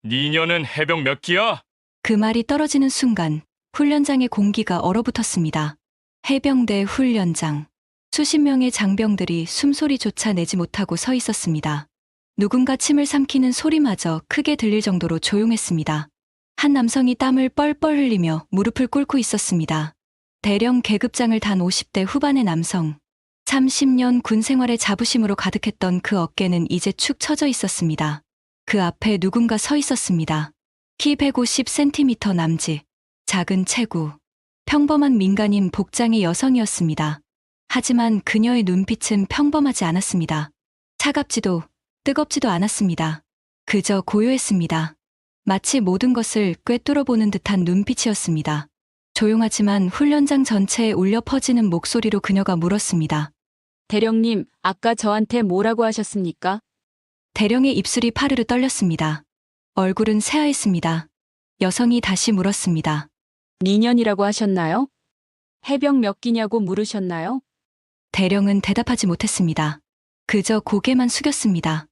니녀는 해병 몇 기야? 그 말이 떨어지는 순간 훈련장의 공기가 얼어붙었습니다. 해병대 훈련장. 수십 명의 장병들이 숨소리조차 내지 못하고 서 있었습니다. 누군가 침을 삼키는 소리마저 크게 들릴 정도로 조용했습니다. 한 남성이 땀을 뻘뻘 흘리며 무릎을 꿇고 있었습니다. 대령 계급장을 단 50대 후반의 남성. 30년 군 생활의 자부심으로 가득했던 그 어깨는 이제 축 처져 있었습니다. 그 앞에 누군가 서 있었습니다. 키 150cm 남짓, 작은 체구, 평범한 민간인 복장의 여성이었습니다. 하지만 그녀의 눈빛은 평범하지 않았습니다. 차갑지도 뜨겁지도 않았습니다. 그저 고요했습니다. 마치 모든 것을 꿰뚫어보는 듯한 눈빛이었습니다. 조용하지만 훈련장 전체에 울려 퍼지는 목소리로 그녀가 물었습니다. 대령님, 아까 저한테 뭐라고 하셨습니까? 대령의 입술이 파르르 떨렸습니다. 얼굴은 새하였습니다. 여성이 다시 물었습니다. 니년이라고 하셨나요? 해병 몇 기냐고 물으셨나요? 대령은 대답하지 못했습니다. 그저 고개만 숙였습니다.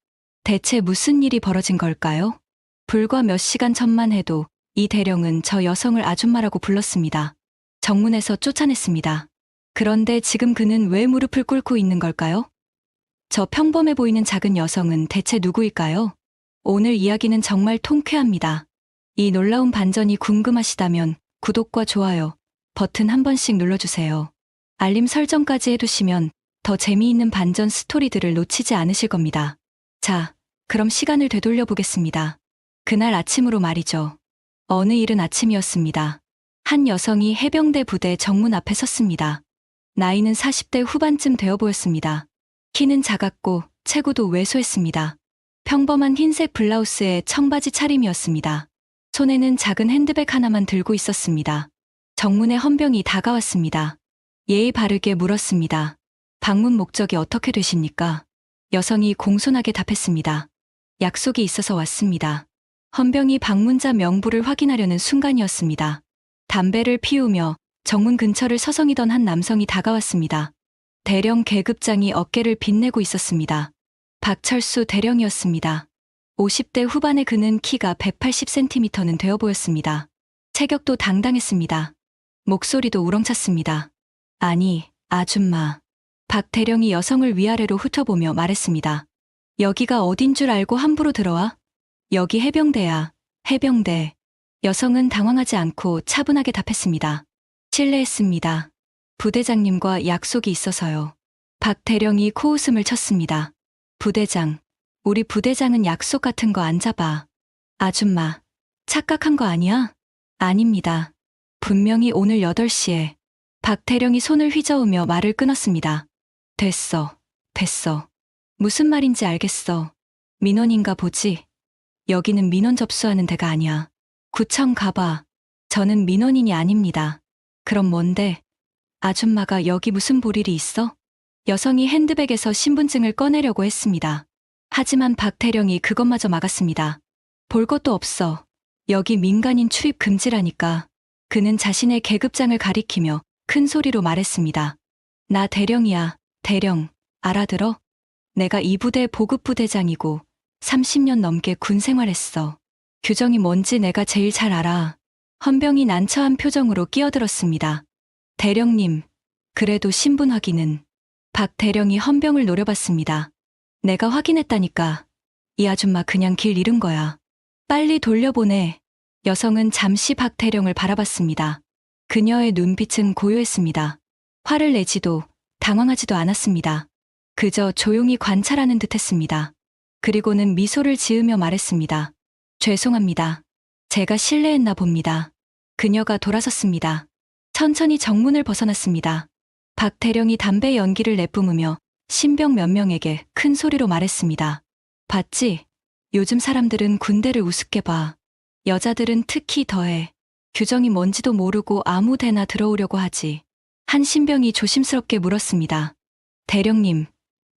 대체 무슨 일이 벌어진 걸까요? 불과 몇 시간 전만 해도 이 대령은 저 여성을 아줌마라고 불렀습니다. 정문에서 쫓아냈습니다. 그런데 지금 그는 왜 무릎을 꿇고 있는 걸까요? 저 평범해 보이는 작은 여성은 대체 누구일까요? 오늘 이야기는 정말 통쾌합니다. 이 놀라운 반전이 궁금하시다면 구독과 좋아요 버튼 한 번씩 눌러주세요. 알림 설정까지 해두시면 더 재미있는 반전 스토리들을 놓치지 않으실 겁니다. 자, 그럼 시간을 되돌려 보겠습니다. 그날 아침으로 말이죠. 어느 이른 아침이었습니다. 한 여성이 해병대 부대 정문 앞에 섰습니다. 나이는 40대 후반쯤 되어 보였습니다. 키는 작았고 체구도 왜소했습니다. 평범한 흰색 블라우스에 청바지 차림이었습니다. 손에는 작은 핸드백 하나만 들고 있었습니다. 정문에 헌병이 다가왔습니다. 예의 바르게 물었습니다. 방문 목적이 어떻게 되십니까? 여성이 공손하게 답했습니다. 약속이 있어서 왔습니다. 헌병이 방문자 명부를 확인하려는 순간이었습니다. 담배를 피우며 정문 근처를 서성이던 한 남성이 다가왔습니다. 대령 계급장이 어깨를 빛내고 있었습니다. 박철수 대령이었습니다. 50대 후반의 그는 키가 180cm는 되어 보였습니다. 체격도 당당했습니다. 목소리도 우렁찼습니다. 아니, 아줌마. 박 대령이 여성을 위아래로 훑어보며 말했습니다. 여기가 어딘 줄 알고 함부로 들어와? 여기 해병대야, 해병대. 여성은 당황하지 않고 차분하게 답했습니다. 실례했습니다. 부대장님과 약속이 있어서요. 박 대령이 코웃음을 쳤습니다. 부대장, 우리 부대장은 약속 같은 거 안 잡아. 아줌마, 착각한 거 아니야? 아닙니다. 분명히 오늘 8시에. 박 대령이 손을 휘저으며 말을 끊었습니다. 됐어, 됐어. 무슨 말인지 알겠어. 민원인가 보지? 여기는 민원 접수하는 데가 아니야. 구청 가봐. 저는 민원인이 아닙니다. 그럼 뭔데? 아줌마가 여기 무슨 볼 일이 있어? 여성이 핸드백에서 신분증을 꺼내려고 했습니다. 하지만 박태령이 그것마저 막았습니다. 볼 것도 없어. 여기 민간인 출입 금지라니까. 그는 자신의 계급장을 가리키며 큰 소리로 말했습니다. 나 대령이야, 대령. 알아들어? 내가 이 부대 보급부대장이고 30년 넘게 군 생활했어. 규정이 뭔지 내가 제일 잘 알아. 헌병이 난처한 표정으로 끼어들었습니다. 대령님, 그래도 신분 확인은. 박 대령이 헌병을 노려봤습니다. 내가 확인했다니까. 이 아줌마 그냥 길 잃은 거야. 빨리 돌려보내. 여성은 잠시 박 대령을 바라봤습니다. 그녀의 눈빛은 고요했습니다. 화를 내지도 당황하지도 않았습니다. 그저 조용히 관찰하는 듯했습니다. 그리고는 미소를 지으며 말했습니다. 죄송합니다. 제가 실례했나 봅니다. 그녀가 돌아섰습니다. 천천히 정문을 벗어났습니다. 박 대령이 담배 연기를 내뿜으며 신병 몇 명에게 큰 소리로 말했습니다. 봤지? 요즘 사람들은 군대를 우습게 봐. 여자들은 특히 더해. 규정이 뭔지도 모르고 아무 데나 들어오려고 하지. 한 신병이 조심스럽게 물었습니다. 대령님,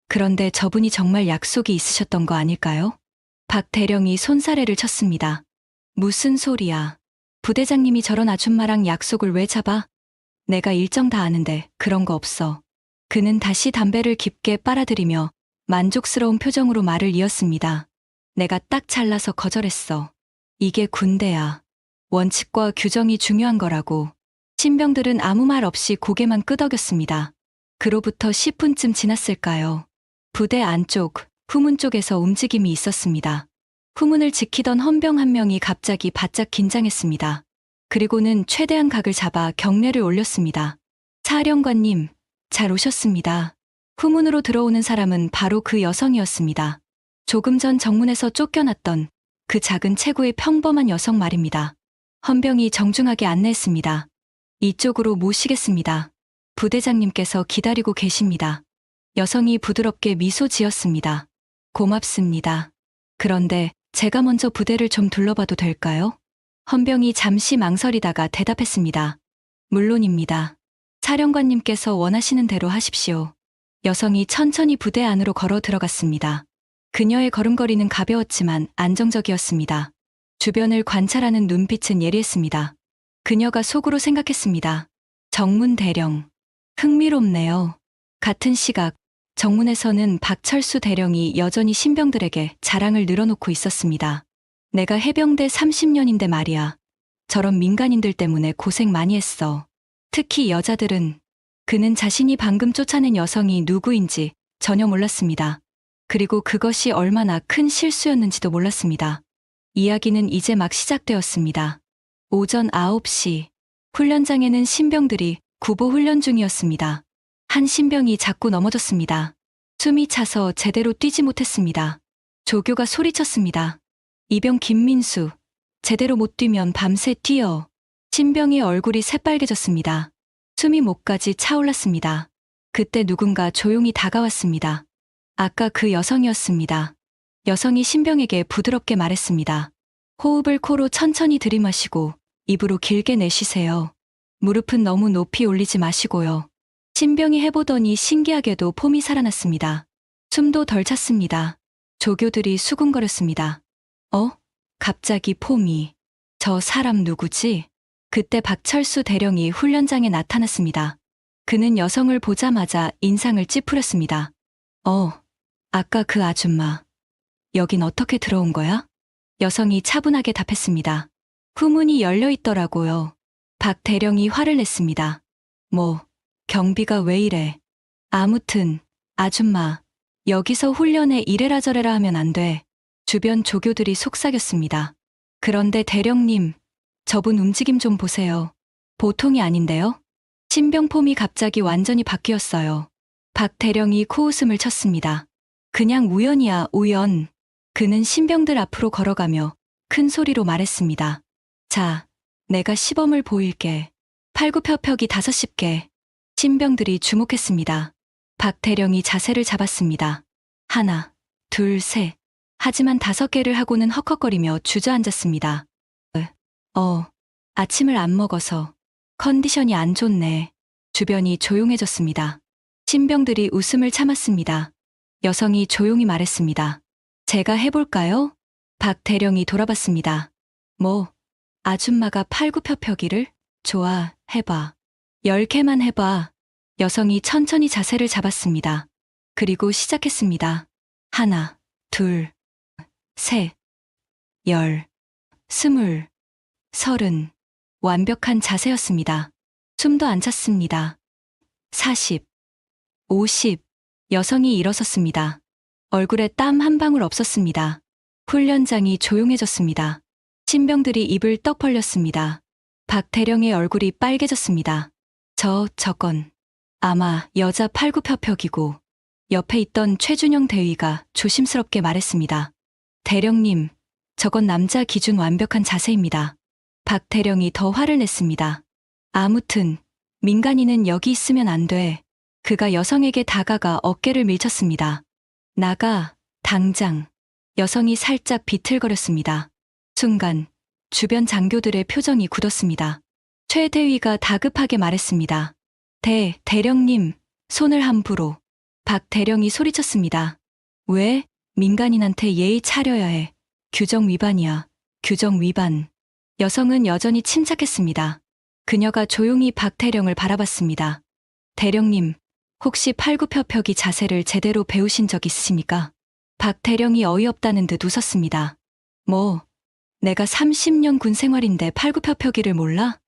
그런데 저분이 정말 약속이 있으셨던 거 아닐까요? 박 대령이 손사래를 쳤습니다. 무슨 소리야. 부대장님이 저런 아줌마랑 약속을 왜 잡아? 내가 일정 다 아는데 그런 거 없어. 그는 다시 담배를 깊게 빨아들이며 만족스러운 표정으로 말을 이었습니다. 내가 딱 잘라서 거절했어. 이게 군대야. 원칙과 규정이 중요한 거라고. 신병들은 아무 말 없이 고개만 끄덕였습니다. 그로부터 10분쯤 지났을까요? 부대 안쪽, 후문 쪽에서 움직임이 있었습니다. 후문을 지키던 헌병 한 명이 갑자기 바짝 긴장했습니다. 그리고는 최대한 각을 잡아 경례를 올렸습니다. 사령관님, 잘 오셨습니다. 후문으로 들어오는 사람은 바로 그 여성이었습니다. 조금 전 정문에서 쫓겨났던 그 작은 체구의 평범한 여성 말입니다. 헌병이 정중하게 안내했습니다. 이쪽으로 모시겠습니다. 부대장님께서 기다리고 계십니다. 여성이 부드럽게 미소 지었습니다. 고맙습니다. 그런데 제가 먼저 부대를 좀 둘러봐도 될까요? 헌병이 잠시 망설이다가 대답했습니다. 물론입니다. 사령관님께서 원하시는 대로 하십시오. 여성이 천천히 부대 안으로 걸어 들어갔습니다. 그녀의 걸음걸이는 가벼웠지만 안정적이었습니다. 주변을 관찰하는 눈빛은 예리했습니다. 그녀가 속으로 생각했습니다. 정문 대령. 흥미롭네요. 같은 시각, 정문에서는 박철수 대령이 여전히 신병들에게 자랑을 늘어놓고 있었습니다. 내가 해병대 30년인데 말이야. 저런 민간인들 때문에 고생 많이 했어. 특히 여자들은. 그는 자신이 방금 쫓아낸 여성이 누구인지 전혀 몰랐습니다. 그리고 그것이 얼마나 큰 실수였는지도 몰랐습니다. 이야기는 이제 막 시작되었습니다. 오전 9시, 훈련장에는 신병들이 구보 훈련 중이었습니다. 한 신병이 자꾸 넘어졌습니다. 숨이 차서 제대로 뛰지 못했습니다. 조교가 소리쳤습니다. 이병 김민수, 제대로 못 뛰면 밤새 뛰어. 신병의 얼굴이 새빨개졌습니다. 숨이 목까지 차올랐습니다. 그때 누군가 조용히 다가왔습니다. 아까 그 여성이었습니다. 여성이 신병에게 부드럽게 말했습니다. 호흡을 코로 천천히 들이마시고 입으로 길게 내쉬세요. 무릎은 너무 높이 올리지 마시고요. 신병이 해보더니 신기하게도 폼이 살아났습니다. 숨도 덜 찼습니다. 조교들이 수군거렸습니다. 갑자기 폼이. 저 사람 누구지? 그때 박철수 대령이 훈련장에 나타났습니다. 그는 여성을 보자마자 인상을 찌푸렸습니다. 아까 그 아줌마. 여긴 어떻게 들어온 거야? 여성이 차분하게 답했습니다. 후문이 열려 있더라고요. 박 대령이 화를 냈습니다. 경비가 왜 이래? 아무튼, 아줌마, 여기서 훈련에 이래라 저래라 하면 안 돼. 주변 조교들이 속삭였습니다. 그런데 대령님, 저분 움직임 좀 보세요. 보통이 아닌데요? 신병 폼이 갑자기 완전히 바뀌었어요. 박 대령이 코웃음을 쳤습니다. 그냥 우연이야, 우연. 그는 신병들 앞으로 걸어가며 큰 소리로 말했습니다. 자, 내가 시범을 보일게. 팔굽혀펴기 5-10개. 신병들이 주목했습니다. 박 대령이 자세를 잡았습니다. 하나, 둘, 셋. 하지만 5개를 하고는 헉헉거리며 주저앉았습니다. 아침을 안 먹어서 컨디션이 안 좋네. 주변이 조용해졌습니다. 신병들이 웃음을 참았습니다. 여성이 조용히 말했습니다. 제가 해볼까요? 박 대령이 돌아봤습니다. 아줌마가 팔굽혀펴기를? 좋아, 해봐. 10개만 해봐. 여성이 천천히 자세를 잡았습니다. 그리고 시작했습니다. 하나, 둘, 셋, 10, 20, 30. 완벽한 자세였습니다. 숨도 안 찼습니다. 40, 50. 여성이 일어섰습니다. 얼굴에 땀 한 방울 없었습니다. 훈련장이 조용해졌습니다. 신병들이 입을 떡 벌렸습니다. 박 대령의 얼굴이 빨개졌습니다. 저건 아마 여자 팔굽혀펴기고. 옆에 있던 최준영 대위가 조심스럽게 말했습니다. 대령님, 저건 남자 기준 완벽한 자세입니다. 박 대령이 더 화를 냈습니다. 아무튼 민간인은 여기 있으면 안 돼. 그가 여성에게 다가가 어깨를 밀쳤습니다. 나가, 당장. 여성이 살짝 비틀거렸습니다. 순간 주변 장교들의 표정이 굳었습니다. 최 대위가 다급하게 말했습니다. 대령님, 손을 함부로. 박 대령이 소리쳤습니다. 왜? 민간인한테 예의 차려야 해. 규정 위반이야. 규정 위반. 여성은 여전히 침착했습니다. 그녀가 조용히 박 대령을 바라봤습니다. 대령님, 혹시 팔굽혀펴기 자세를 제대로 배우신 적 있으십니까? 박 대령이 어이없다는 듯 웃었습니다. 내가 30년 군 생활인데 팔굽혀펴기를 몰라?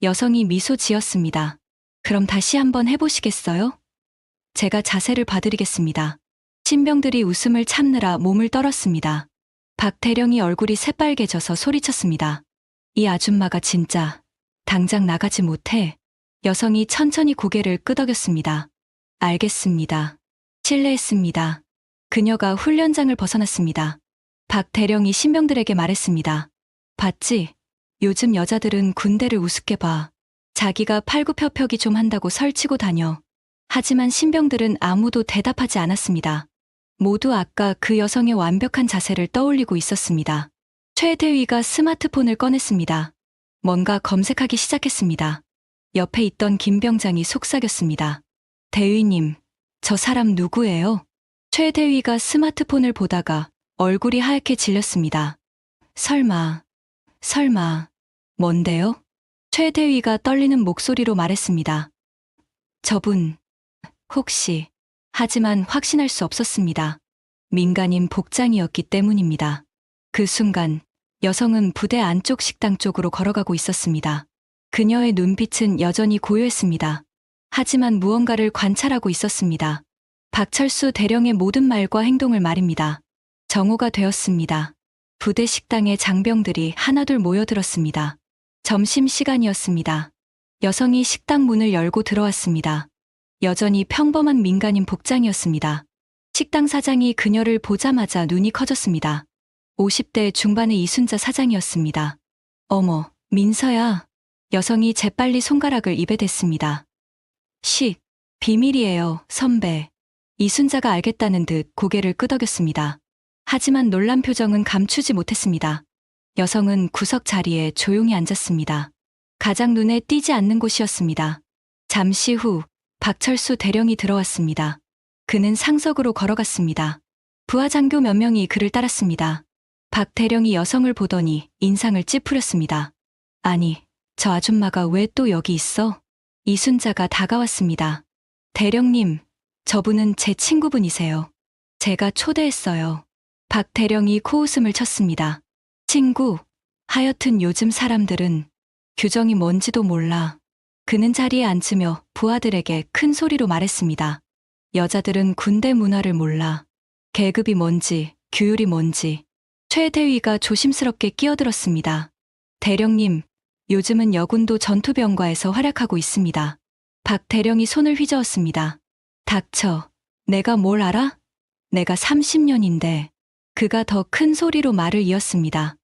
여성이 미소 지었습니다. 그럼 다시 한번 해보시겠어요? 제가 자세를 봐드리겠습니다. 신병들이 웃음을 참느라 몸을 떨었습니다. 박대령이 얼굴이 새빨개져서 소리쳤습니다. 이 아줌마가 진짜 당장 나가지 못해. 여성이 천천히 고개를 끄덕였습니다. 알겠습니다. 실례했습니다. 그녀가 훈련장을 벗어났습니다. 박대령이 신병들에게 말했습니다. 봤지? 요즘 여자들은 군대를 우습게 봐. 자기가 팔굽혀펴기 좀 한다고 설치고 다녀. 하지만 신병들은 아무도 대답하지 않았습니다. 모두 아까 그 여성의 완벽한 자세를 떠올리고 있었습니다. 최 대위가 스마트폰을 꺼냈습니다. 뭔가 검색하기 시작했습니다. 옆에 있던 김 병장이 속삭였습니다. 대위님, 저 사람 누구예요? 최 대위가 스마트폰을 보다가 얼굴이 하얗게 질렸습니다. 설마, 뭔데요? 최 대위가 떨리는 목소리로 말했습니다. 저분, 혹시, 하지만 확신할 수 없었습니다. 민간인 복장이었기 때문입니다. 그 순간, 여성은 부대 안쪽 식당 쪽으로 걸어가고 있었습니다. 그녀의 눈빛은 여전히 고요했습니다. 하지만 무언가를 관찰하고 있었습니다. 박철수 대령의 모든 말과 행동을 말입니다. 정오가 되었습니다. 부대 식당에 장병들이 하나둘 모여들었습니다. 점심시간이었습니다. 여성이 식당 문을 열고 들어왔습니다. 여전히 평범한 민간인 복장이었습니다. 식당 사장이 그녀를 보자마자 눈이 커졌습니다. 50대 중반의 이순자 사장이었습니다. 어머, 민서야. 여성이 재빨리 손가락을 입에 댔습니다. 비밀이에요, 선배. 이순자가 알겠다는 듯 고개를 끄덕였습니다. 하지만 놀란 표정은 감추지 못했습니다. 여성은 구석 자리에 조용히 앉았습니다. 가장 눈에 띄지 않는 곳이었습니다. 잠시 후 박철수 대령이 들어왔습니다. 그는 상석으로 걸어갔습니다. 부하장교 몇 명이 그를 따랐습니다. 박 대령이 여성을 보더니 인상을 찌푸렸습니다. 아니, 저 아줌마가 왜 또 여기 있어? 이순자가 다가왔습니다. 대령님, 저분은 제 친구분이세요. 제가 초대했어요. 박 대령이 코웃음을 쳤습니다. 친구, 하여튼 요즘 사람들은 규정이 뭔지도 몰라. 그는 자리에 앉으며 부하들에게 큰 소리로 말했습니다. 여자들은 군대 문화를 몰라. 계급이 뭔지, 규율이 뭔지. 최 대위가 조심스럽게 끼어들었습니다. 대령님, 요즘은 여군도 전투병과에서 활약하고 있습니다. 박 대령이 손을 휘저었습니다. 닥쳐. 내가 뭘 알아? 내가 30년인데. 그가 더 큰 소리로 말을 이었습니다.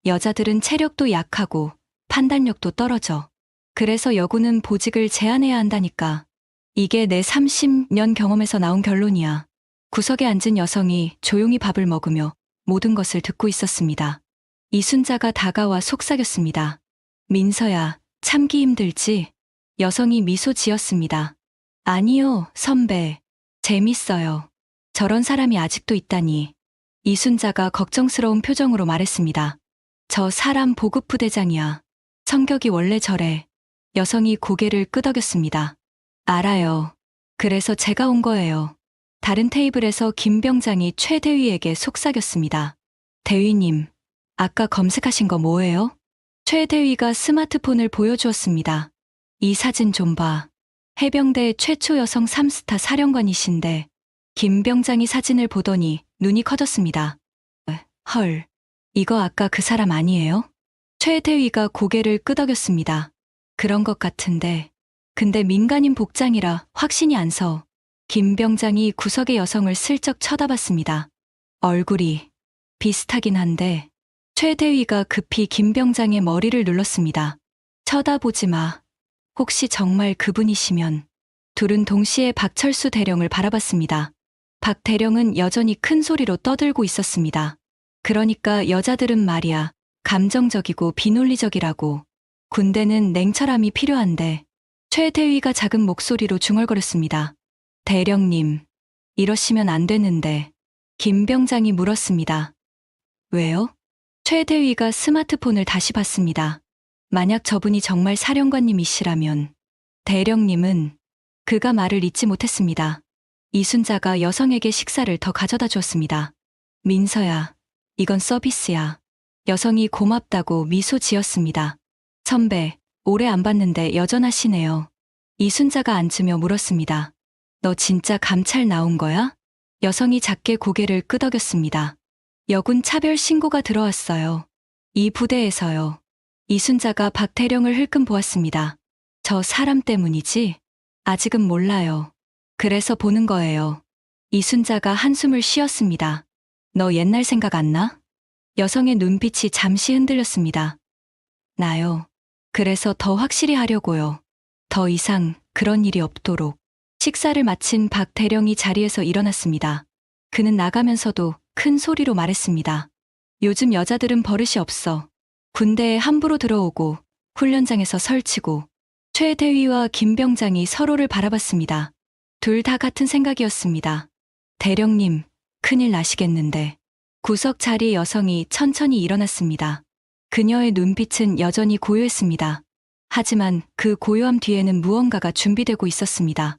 여자들은 체력도 약하고 판단력도 떨어져. 그래서 여군은 보직을 제한해야 한다니까. 이게 내 30년 경험에서 나온 결론이야. 구석에 앉은 여성이 조용히 밥을 먹으며 모든 것을 듣고 있었습니다. 이순자가 다가와 속삭였습니다. 민서야, 참기 힘들지? 여성이 미소 지었습니다. 아니요, 선배. 재밌어요. 저런 사람이 아직도 있다니. 이순자가 걱정스러운 표정으로 말했습니다. 저 사람 보급부대장이야. 성격이 원래 저래. 여성이 고개를 끄덕였습니다. 알아요. 그래서 제가 온 거예요. 다른 테이블에서 김 병장이 최 대위에게 속삭였습니다. 대위님, 아까 검색하신 거 뭐예요? 최 대위가 스마트폰을 보여주었습니다. 이 사진 좀 봐. 해병대 최초 여성 3스타 사령관이신데. 김 병장이 사진을 보더니 눈이 커졌습니다. 헐, 이거 아까 그 사람 아니에요? 최 대위가 고개를 끄덕였습니다. 그런 것 같은데. 근데 민간인 복장이라 확신이 안 서. 김 병장이 구석의 여성을 슬쩍 쳐다봤습니다. 얼굴이 비슷하긴 한데. 최 대위가 급히 김 병장의 머리를 눌렀습니다. 쳐다보지 마. 혹시 정말 그분이시면. 둘은 동시에 박철수 대령을 바라봤습니다. 박 대령은 여전히 큰 소리로 떠들고 있었습니다. 그러니까 여자들은 말이야, 감정적이고 비논리적이라고. 군대는 냉철함이 필요한데. 최 대위가 작은 목소리로 중얼거렸습니다. 대령님, 이러시면 안 되는데. 김 병장이 물었습니다. 왜요? 최 대위가 스마트폰을 다시 봤습니다. 만약 저분이 정말 사령관님이시라면. 대령님은. 그가 말을 잇지 못했습니다. 이순자가 여성에게 식사를 더 가져다 주었습니다. 민서야, 이건 서비스야. 여성이 고맙다고 미소 지었습니다. 선배, 오래 안 봤는데 여전하시네요. 이순자가 앉으며 물었습니다. 너 진짜 감찰 나온 거야? 여성이 작게 고개를 끄덕였습니다. 여군 차별 신고가 들어왔어요. 이 부대에서요. 이순자가 박태령을 흘끔 보았습니다. 저 사람 때문이지? 아직은 몰라요. 그래서 보는 거예요. 이순자가 한숨을 쉬었습니다. 너 옛날 생각 안 나? 여성의 눈빛이 잠시 흔들렸습니다. 나요. 그래서 더 확실히 하려고요. 더 이상 그런 일이 없도록. 식사를 마친 박대령이 자리에서 일어났습니다. 그는 나가면서도 큰 소리로 말했습니다. 요즘 여자들은 버릇이 없어. 군대에 함부로 들어오고 훈련장에서 설치고. 최대위와 김병장이 서로를 바라봤습니다. 둘 다 같은 생각이었습니다. 대령님, 큰일 나시겠는데. 구석 자리 여성이 천천히 일어났습니다. 그녀의 눈빛은 여전히 고요했습니다. 하지만 그 고요함 뒤에는 무언가가 준비되고 있었습니다.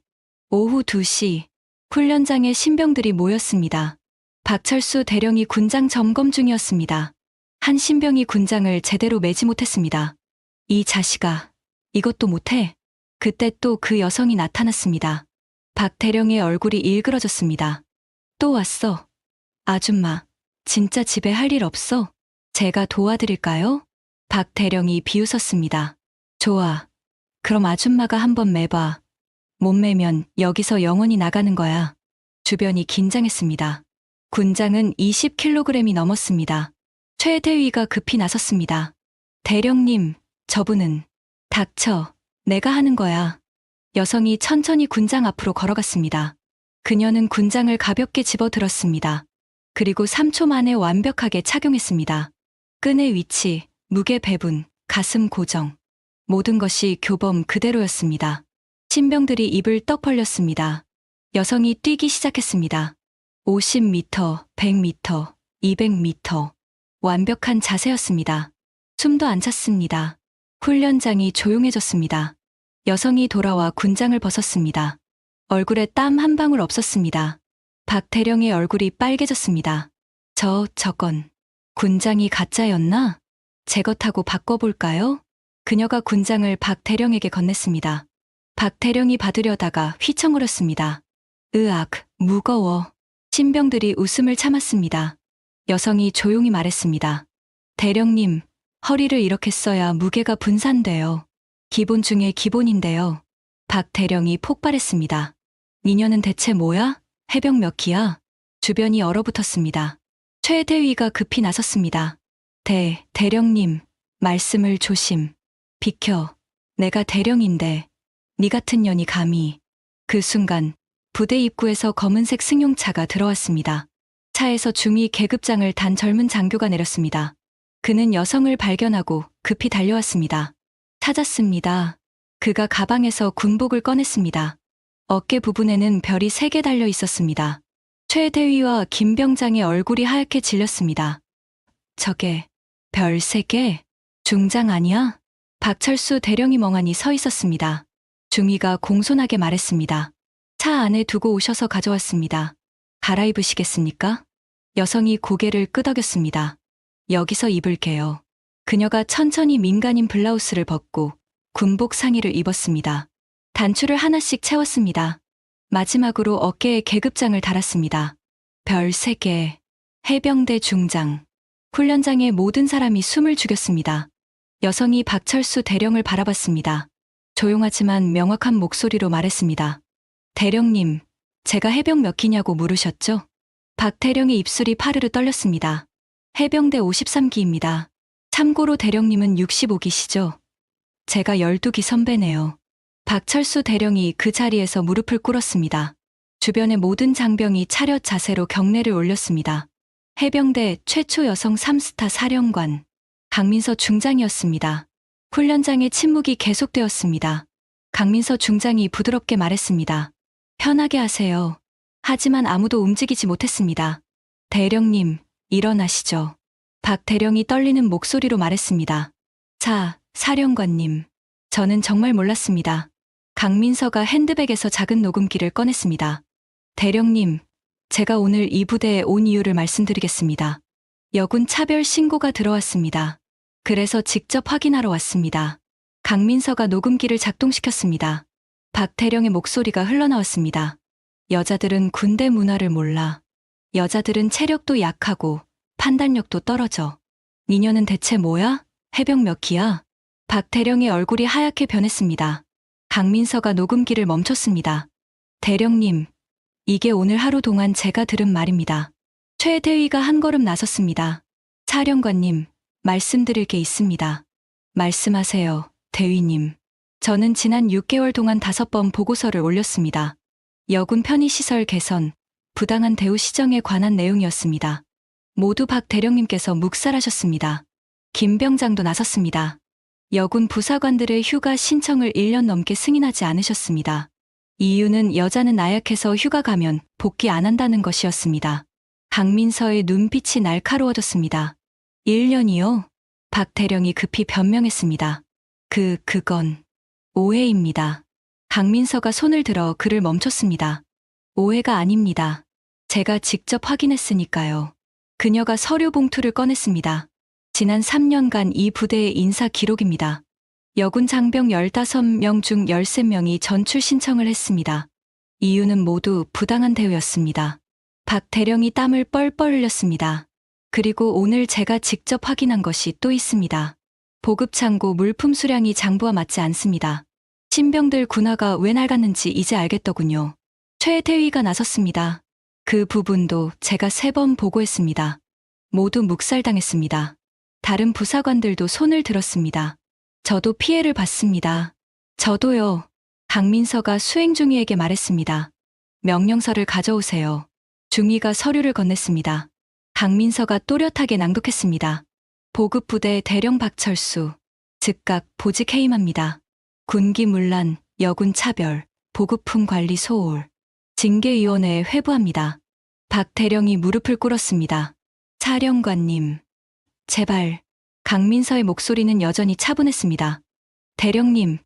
오후 2시, 훈련장에 신병들이 모였습니다. 박철수 대령이 군장 점검 중이었습니다. 한 신병이 군장을 제대로 매지 못했습니다. 이 자식아, 이것도 못해? 그때 또 그 여성이 나타났습니다. 박 대령의 얼굴이 일그러졌습니다. 또 왔어. 아줌마, 진짜 집에 할 일 없어? 제가 도와드릴까요? 박 대령이 비웃었습니다. 좋아. 그럼 아줌마가 한번 매봐. 못 매면 여기서 영원히 나가는 거야. 주변이 긴장했습니다. 군장은 20kg이 넘었습니다. 최대위가 급히 나섰습니다. 대령님, 저분은. 닥쳐. 내가 하는 거야. 여성이 천천히 군장 앞으로 걸어갔습니다. 그녀는 군장을 가볍게 집어들었습니다. 그리고 3초 만에 완벽하게 착용했습니다. 끈의 위치, 무게 배분, 가슴 고정. 모든 것이 교범 그대로였습니다. 신병들이 입을 떡 벌렸습니다. 여성이 뛰기 시작했습니다. 50m, 100m, 200m. 완벽한 자세였습니다. 숨도 안 찼습니다. 훈련장이 조용해졌습니다. 여성이 돌아와 군장을 벗었습니다. 얼굴에 땀 한 방울 없었습니다. 박대령의 얼굴이 빨개졌습니다. 저건 군장이 가짜였나? 제 것하고 바꿔볼까요? 그녀가 군장을 박대령에게 건넸습니다. 박대령이 받으려다가 휘청거렸습니다. 으악, 무거워. 신병들이 웃음을 참았습니다. 여성이 조용히 말했습니다. 대령님, 허리를 이렇게 써야 무게가 분산돼요. 기본 중에 기본인데요. 박대령이 폭발했습니다. 니녀는 대체 뭐야? 해병 몇 기야? 주변이 얼어붙었습니다. 최대위가 급히 나섰습니다. 대령님, 말씀을 조심. 비켜. 내가 대령인데. 니 같은 년이 감히. 그 순간 부대 입구에서 검은색 승용차가 들어왔습니다. 차에서 중위 계급장을 단 젊은 장교가 내렸습니다. 그는 여성을 발견하고 급히 달려왔습니다. 찾았습니다. 그가 가방에서 군복을 꺼냈습니다. 어깨 부분에는 별이 3개 달려 있었습니다. 최대위와 김병장의 얼굴이 하얗게 질렸습니다. 저게 별 3개? 중장 아니야? 박철수 대령이 멍하니 서 있었습니다. 중위가 공손하게 말했습니다. 차 안에 두고 오셔서 가져왔습니다. 갈아입으시겠습니까? 여성이 고개를 끄덕였습니다. 여기서 입을게요. 그녀가 천천히 민간인 블라우스를 벗고 군복 상의를 입었습니다. 단추를 하나씩 채웠습니다. 마지막으로 어깨에 계급장을 달았습니다. 별 3개. 해병대 중장. 훈련장의 모든 사람이 숨을 죽였습니다. 여성이 박철수 대령을 바라봤습니다. 조용하지만 명확한 목소리로 말했습니다. 대령님, 제가 해병 몇 기냐고 물으셨죠? 박 대령의 입술이 파르르 떨렸습니다. 해병대 53기입니다. 참고로 대령님은 65기시죠? 제가 12기 선배네요. 박철수 대령이 그 자리에서 무릎을 꿇었습니다. 주변의 모든 장병이 차렷 자세로 경례를 올렸습니다. 해병대 최초 여성 3스타 사령관 강민서 중장이었습니다. 훈련장의 침묵이 계속되었습니다. 강민서 중장이 부드럽게 말했습니다. 편하게 하세요. 하지만 아무도 움직이지 못했습니다. 대령님, 일어나시죠. 박 대령이 떨리는 목소리로 말했습니다. 자, 사령관님. 저는 정말 몰랐습니다. 강민서가 핸드백에서 작은 녹음기를 꺼냈습니다. 대령님, 제가 오늘 이 부대에 온 이유를 말씀드리겠습니다. 여군 차별 신고가 들어왔습니다. 그래서 직접 확인하러 왔습니다. 강민서가 녹음기를 작동시켰습니다. 박태령의 목소리가 흘러나왔습니다. 여자들은 군대 문화를 몰라. 여자들은 체력도 약하고 판단력도 떨어져. 니녀는 대체 뭐야? 해병 몇 기야? 박태령의 얼굴이 하얗게 변했습니다. 강민서가 녹음기를 멈췄습니다. 대령님, 이게 오늘 하루 동안 제가 들은 말입니다. 최대위가 한 걸음 나섰습니다. 사령관님, 말씀드릴 게 있습니다. 말씀하세요, 대위님. 저는 지난 6개월 동안 5번 보고서를 올렸습니다. 여군 편의시설 개선, 부당한 대우 시정에 관한 내용이었습니다. 모두 박 대령님께서 묵살하셨습니다. 김 병장도 나섰습니다. 여군 부사관들의 휴가 신청을 1년 넘게 승인하지 않으셨습니다. 이유는 여자는 나약해서 휴가 가면 복귀 안 한다는 것이었습니다. 강민서의 눈빛이 날카로워졌습니다. 1년이요? 박 대령이 급히 변명했습니다. 그건 오해입니다. 강민서가 손을 들어 그를 멈췄습니다. 오해가 아닙니다. 제가 직접 확인했으니까요. 그녀가 서류 봉투를 꺼냈습니다. 지난 3년간 이 부대의 인사 기록입니다. 여군 장병 15명 중 13명이 전출 신청을 했습니다. 이유는 모두 부당한 대우였습니다. 박 대령이 땀을 뻘뻘 흘렸습니다. 그리고 오늘 제가 직접 확인한 것이 또 있습니다. 보급창고 물품 수량이 장부와 맞지 않습니다. 신병들 군화가 왜 낡았는지 이제 알겠더군요. 최대위가 나섰습니다. 그 부분도 제가 3번 보고했습니다. 모두 묵살당했습니다. 다른 부사관들도 손을 들었습니다. 저도 피해를 봤습니다. 저도요. 강민서가 수행 중위에게 말했습니다. 명령서를 가져오세요. 중위가 서류를 건넸습니다. 강민서가 또렷하게 낭독했습니다. 보급부대 대령 박철수. 즉각 보직 해임합니다. 군기 문란, 여군 차별, 보급품 관리 소홀. 징계위원회에 회부합니다. 박 대령이 무릎을 꿇었습니다. 사령관님. 제발. 강민서의 목소리는 여전히 차분했습니다. 대령님,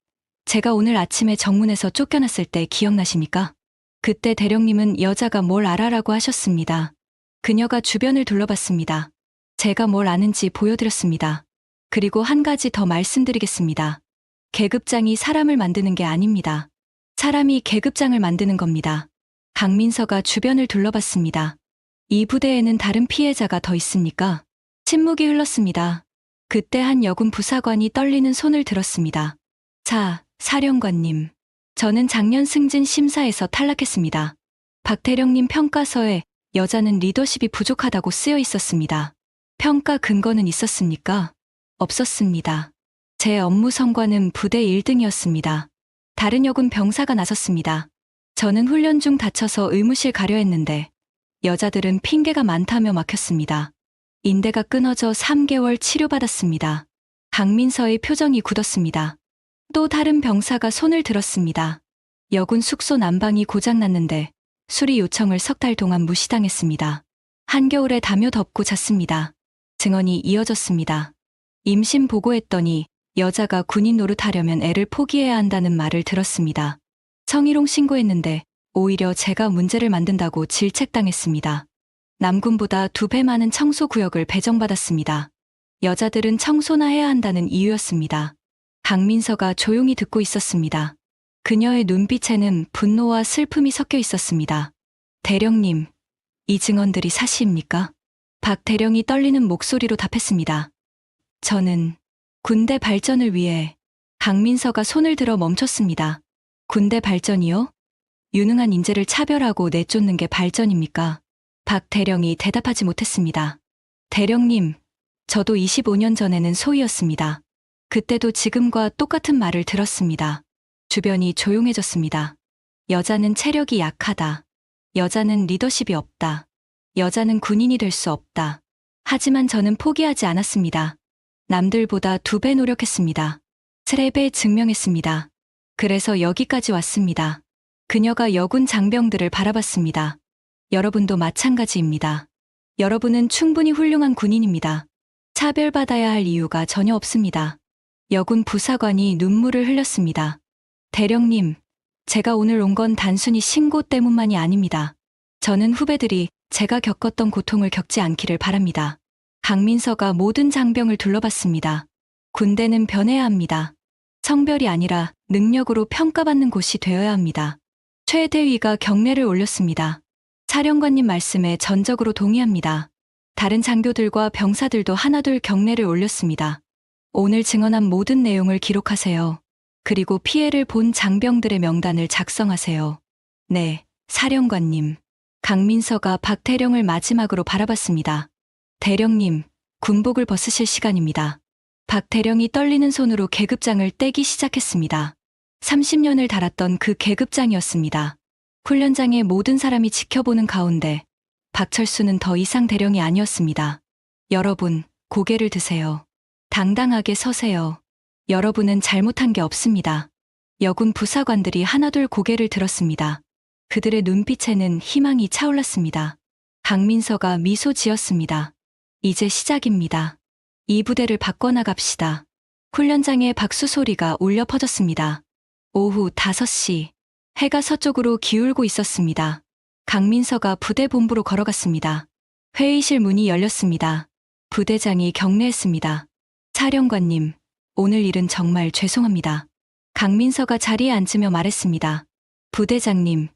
제가 오늘 아침에 정문에서 쫓겨났을 때 기억나십니까? 그때 대령님은 여자가 뭘 알아라고 하셨습니다. 그녀가 주변을 둘러봤습니다. 제가 뭘 아는지 보여드렸습니다. 그리고 한 가지 더 말씀드리겠습니다. 계급장이 사람을 만드는 게 아닙니다. 사람이 계급장을 만드는 겁니다. 강민서가 주변을 둘러봤습니다. 이 부대에는 다른 피해자가 더 있습니까? 침묵이 흘렀습니다. 그때 한 여군 부사관이 떨리는 손을 들었습니다. 사령관님. 저는 작년 승진 심사에서 탈락했습니다. 박대령님 평가서에 여자는 리더십이 부족하다고 쓰여 있었습니다. 평가 근거는 있었습니까? 없었습니다. 제 업무 성과는 부대 1등이었습니다. 다른 여군 병사가 나섰습니다. 저는 훈련 중 다쳐서 의무실 가려 했는데 여자들은 핑계가 많다며 막혔습니다. 인대가 끊어져 3개월 치료받았습니다. 강민서의 표정이 굳었습니다. 또 다른 병사가 손을 들었습니다. 여군 숙소 난방이 고장났는데 수리 요청을 3달 동안 무시당했습니다. 한겨울에 담요 덮고 잤습니다. 증언이 이어졌습니다. 임신 보고했더니 여자가 군인 노릇하려면 애를 포기해야 한다는 말을 들었습니다. 성희롱 신고했는데 오히려 제가 문제를 만든다고 질책당했습니다. 남군보다 2배 많은 청소구역을 배정받았습니다. 여자들은 청소나 해야 한다는 이유였습니다. 강민서가 조용히 듣고 있었습니다. 그녀의 눈빛에는 분노와 슬픔이 섞여 있었습니다. 대령님, 이 증언들이 사실입니까? 박 대령이 떨리는 목소리로 답했습니다. 저는 군대 발전을 위해. 강민서가 손을 들어 멈췄습니다. 군대 발전이요? 유능한 인재를 차별하고 내쫓는 게 발전입니까? 박 대령이 대답하지 못했습니다. 대령님, 저도 25년 전에는 소위였습니다. 그때도 지금과 똑같은 말을 들었습니다. 주변이 조용해졌습니다. 여자는 체력이 약하다. 여자는 리더십이 없다. 여자는 군인이 될 수 없다. 하지만 저는 포기하지 않았습니다. 남들보다 2배 노력했습니다. 3배 증명했습니다. 그래서 여기까지 왔습니다. 그녀가 여군 장병들을 바라봤습니다. 여러분도 마찬가지입니다. 여러분은 충분히 훌륭한 군인입니다. 차별받아야 할 이유가 전혀 없습니다. 여군 부사관이 눈물을 흘렸습니다. 대령님, 제가 오늘 온 건 단순히 신고 때문만이 아닙니다. 저는 후배들이 제가 겪었던 고통을 겪지 않기를 바랍니다. 강민서가 모든 장병을 둘러봤습니다. 군대는 변해야 합니다. 성별이 아니라 능력으로 평가받는 곳이 되어야 합니다. 최 대위가 경례를 올렸습니다. 사령관님 말씀에 전적으로 동의합니다. 다른 장교들과 병사들도 하나둘 경례를 올렸습니다. 오늘 증언한 모든 내용을 기록하세요. 그리고 피해를 본 장병들의 명단을 작성하세요. 네, 사령관님. 강민서가 박대령을 마지막으로 바라봤습니다. 대령님, 군복을 벗으실 시간입니다. 박대령이 떨리는 손으로 계급장을 떼기 시작했습니다. 30년을 달았던 그 계급장이었습니다. 훈련장의 모든 사람이 지켜보는 가운데 박철수는 더 이상 대령이 아니었습니다. 여러분, 고개를 드세요. 당당하게 서세요. 여러분은 잘못한 게 없습니다. 여군 부사관들이 하나둘 고개를 들었습니다. 그들의 눈빛에는 희망이 차올랐습니다. 강민서가 미소 지었습니다. 이제 시작입니다. 이 부대를 바꿔나갑시다. 훈련장에 박수 소리가 울려 퍼졌습니다. 오후 5시, 해가 서쪽으로 기울고 있었습니다. 강민서가 부대 본부로 걸어갔습니다. 회의실 문이 열렸습니다. 부대장이 경례했습니다. 사령관님, 오늘 일은 정말 죄송합니다. 강민서가 자리에 앉으며 말했습니다. 부대장님,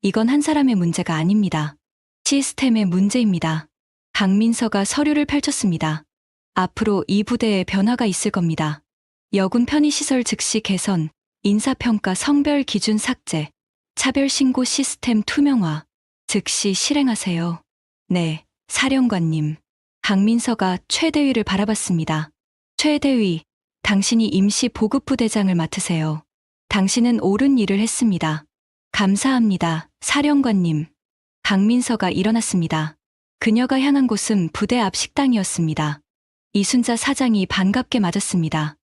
이건 한 사람의 문제가 아닙니다. 시스템의 문제입니다. 강민서가 서류를 펼쳤습니다. 앞으로 이 부대에 변화가 있을 겁니다. 여군 편의시설 즉시 개선, 인사평가 성별 기준 삭제, 차별신고 시스템 투명화, 즉시 실행하세요. 네, 사령관님. 강민서가 최 대위를 바라봤습니다. 최 대위, 당신이 임시 보급부대장을 맡으세요. 당신은 옳은 일을 했습니다. 감사합니다, 사령관님. 강민서가 일어났습니다. 그녀가 향한 곳은 부대 앞 식당이었습니다. 이순자 사장이 반갑게 맞았습니다.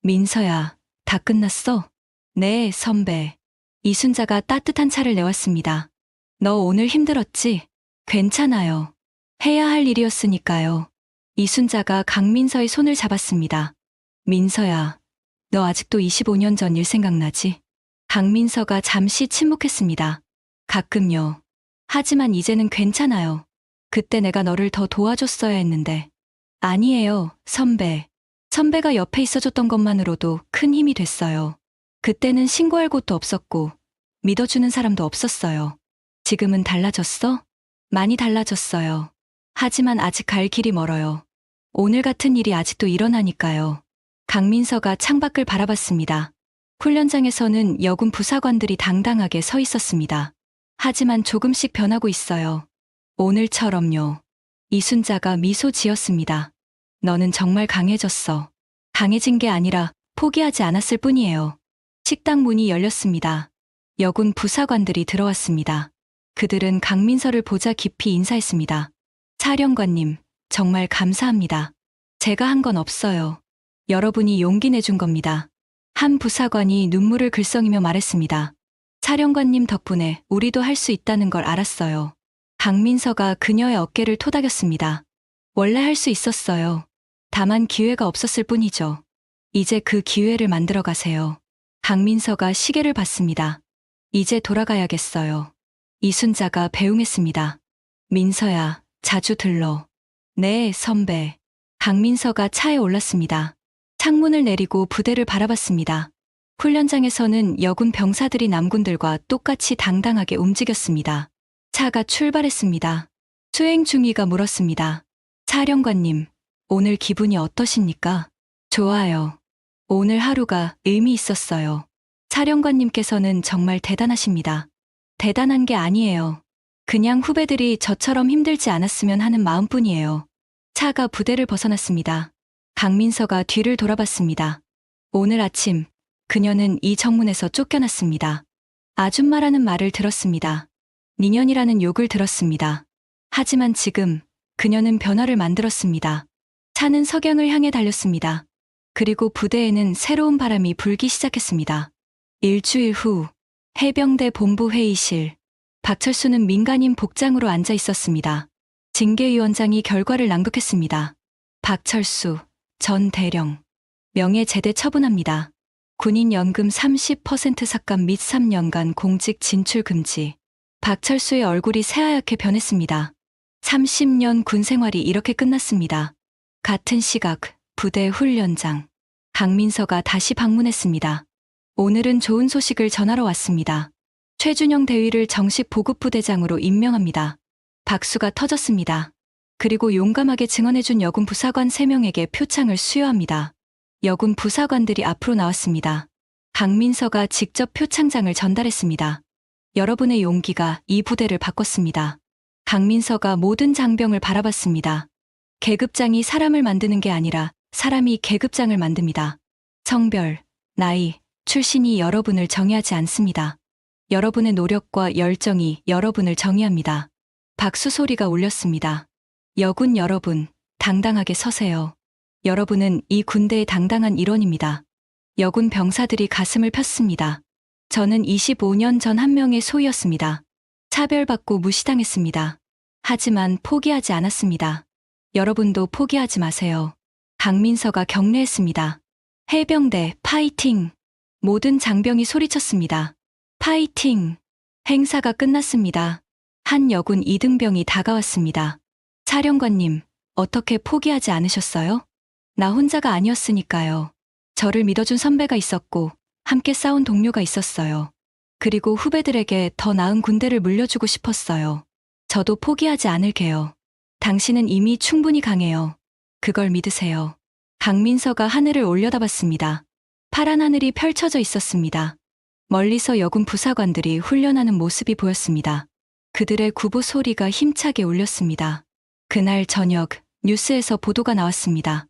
민서야, 다 끝났어? 네, 선배. 이순자가 따뜻한 차를 내왔습니다. 너 오늘 힘들었지? 괜찮아요. 해야 할 일이었으니까요. 이순자가 강민서의 손을 잡았습니다. 민서야, 너 아직도 25년 전 일 생각나지? 강민서가 잠시 침묵했습니다. 가끔요. 하지만 이제는 괜찮아요. 그때 내가 너를 더 도와줬어야 했는데. 아니에요, 선배. 선배가 옆에 있어줬던 것만으로도 큰 힘이 됐어요. 그때는 신고할 곳도 없었고 믿어주는 사람도 없었어요. 지금은 달라졌어? 많이 달라졌어요. 하지만 아직 갈 길이 멀어요. 오늘 같은 일이 아직도 일어나니까요. 강민서가 창밖을 바라봤습니다. 훈련장에서는 여군 부사관들이 당당하게 서 있었습니다. 하지만 조금씩 변하고 있어요. 오늘처럼요. 이순자가 미소 지었습니다. 너는 정말 강해졌어. 강해진 게 아니라 포기하지 않았을 뿐이에요. 식당 문이 열렸습니다. 여군 부사관들이 들어왔습니다. 그들은 강민서를 보자 깊이 인사했습니다. 사령관님, 정말 감사합니다. 제가 한 건 없어요. 여러분이 용기 내준 겁니다. 한 부사관이 눈물을 글썽이며 말했습니다. 사령관님 덕분에 우리도 할 수 있다는 걸 알았어요. 강민서가 그녀의 어깨를 토닥였습니다. 원래 할 수 있었어요. 다만 기회가 없었을 뿐이죠. 이제 그 기회를 만들어 가세요. 강민서가 시계를 봤습니다. 이제 돌아가야겠어요. 이순자가 배웅했습니다. 민서야, 자주 들러. 네, 선배. 강민서가 차에 올랐습니다. 창문을 내리고 부대를 바라봤습니다. 훈련장에서는 여군 병사들이 남군들과 똑같이 당당하게 움직였습니다. 차가 출발했습니다. 수행 중위가 물었습니다. 사령관님, 오늘 기분이 어떠십니까? 좋아요. 오늘 하루가 의미 있었어요. 사령관님께서는 정말 대단하십니다. 대단한 게 아니에요. 그냥 후배들이 저처럼 힘들지 않았으면 하는 마음뿐이에요. 차가 부대를 벗어났습니다. 강민서가 뒤를 돌아봤습니다. 오늘 아침 그녀는 이 정문에서 쫓겨났습니다. 아줌마라는 말을 들었습니다. 니년이라는 욕을 들었습니다. 하지만 지금 그녀는 변화를 만들었습니다. 차는 석양을 향해 달렸습니다. 그리고 부대에는 새로운 바람이 불기 시작했습니다. 일주일 후 해병대 본부 회의실. 박철수는 민간인 복장으로 앉아 있었습니다. 징계위원장이 결과를 낭독했습니다. 박철수 전 대령 명예제대 처분합니다. 군인연금 30% 삭감 및 3년간 공직 진출 금지. 박철수의 얼굴이 새하얗게 변했습니다. 30년 군 생활이 이렇게 끝났습니다. 같은 시각, 부대 훈련장. 강민서가 다시 방문했습니다. 오늘은 좋은 소식을 전하러 왔습니다. 최준영 대위를 정식 보급부대장으로 임명합니다. 박수가 터졌습니다. 그리고 용감하게 증언해준 여군 부사관 3명에게 표창을 수여합니다. 여군 부사관들이 앞으로 나왔습니다. 강민서가 직접 표창장을 전달했습니다. 여러분의 용기가 이 부대를 바꿨습니다. 강민서가 모든 장병을 바라봤습니다. 계급장이 사람을 만드는 게 아니라 사람이 계급장을 만듭니다. 성별, 나이, 출신이 여러분을 정의하지 않습니다. 여러분의 노력과 열정이 여러분을 정의합니다. 박수 소리가 울렸습니다. 여군 여러분, 당당하게 서세요. 여러분은 이 군대의 당당한 일원입니다. 여군 병사들이 가슴을 폈습니다. 저는 25년 전 한 명의 소위였습니다. 차별받고 무시당했습니다. 하지만 포기하지 않았습니다. 여러분도 포기하지 마세요. 강민서가 격려했습니다. 해병대 파이팅! 모든 장병이 소리쳤습니다. 파이팅! 행사가 끝났습니다. 한 여군 2등병이 다가왔습니다. 사령관님, 어떻게 포기하지 않으셨어요? 나 혼자가 아니었으니까요. 저를 믿어준 선배가 있었고 함께 싸운 동료가 있었어요. 그리고 후배들에게 더 나은 군대를 물려주고 싶었어요. 저도 포기하지 않을게요. 당신은 이미 충분히 강해요. 그걸 믿으세요. 강민서가 하늘을 올려다봤습니다. 파란 하늘이 펼쳐져 있었습니다. 멀리서 여군 부사관들이 훈련하는 모습이 보였습니다. 그들의 구보 소리가 힘차게 울렸습니다. 그날 저녁 뉴스에서 보도가 나왔습니다.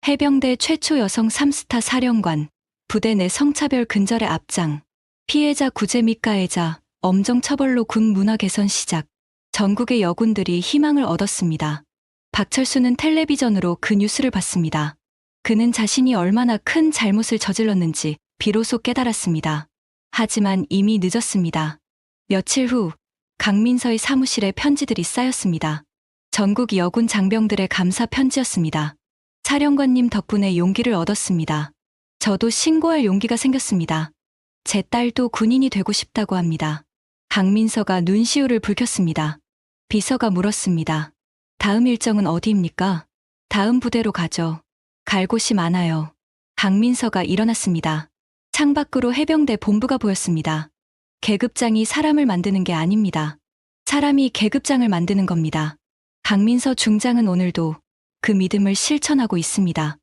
해병대 최초 여성 3스타 사령관, 부대 내 성차별 근절의 앞장, 피해자 구제 및 가해자, 엄정 처벌로 군 문화 개선 시작. 전국의 여군들이 희망을 얻었습니다. 박철수는 텔레비전으로 그 뉴스를 봤습니다. 그는 자신이 얼마나 큰 잘못을 저질렀는지 비로소 깨달았습니다. 하지만 이미 늦었습니다. 며칠 후 강민서의 사무실에 편지들이 쌓였습니다. 전국 여군 장병들의 감사 편지였습니다. 사령관님 덕분에 용기를 얻었습니다. 저도 신고할 용기가 생겼습니다. 제 딸도 군인이 되고 싶다고 합니다. 강민서가 눈시울을 붉혔습니다. 비서가 물었습니다. 다음 일정은 어디입니까? 다음 부대로 가죠. 갈 곳이 많아요. 강민서가 일어났습니다. 창밖으로 해병대 본부가 보였습니다. 계급장이 사람을 만드는 게 아닙니다. 사람이 계급장을 만드는 겁니다. 강민서 중장은 오늘도 그 믿음을 실천하고 있습니다.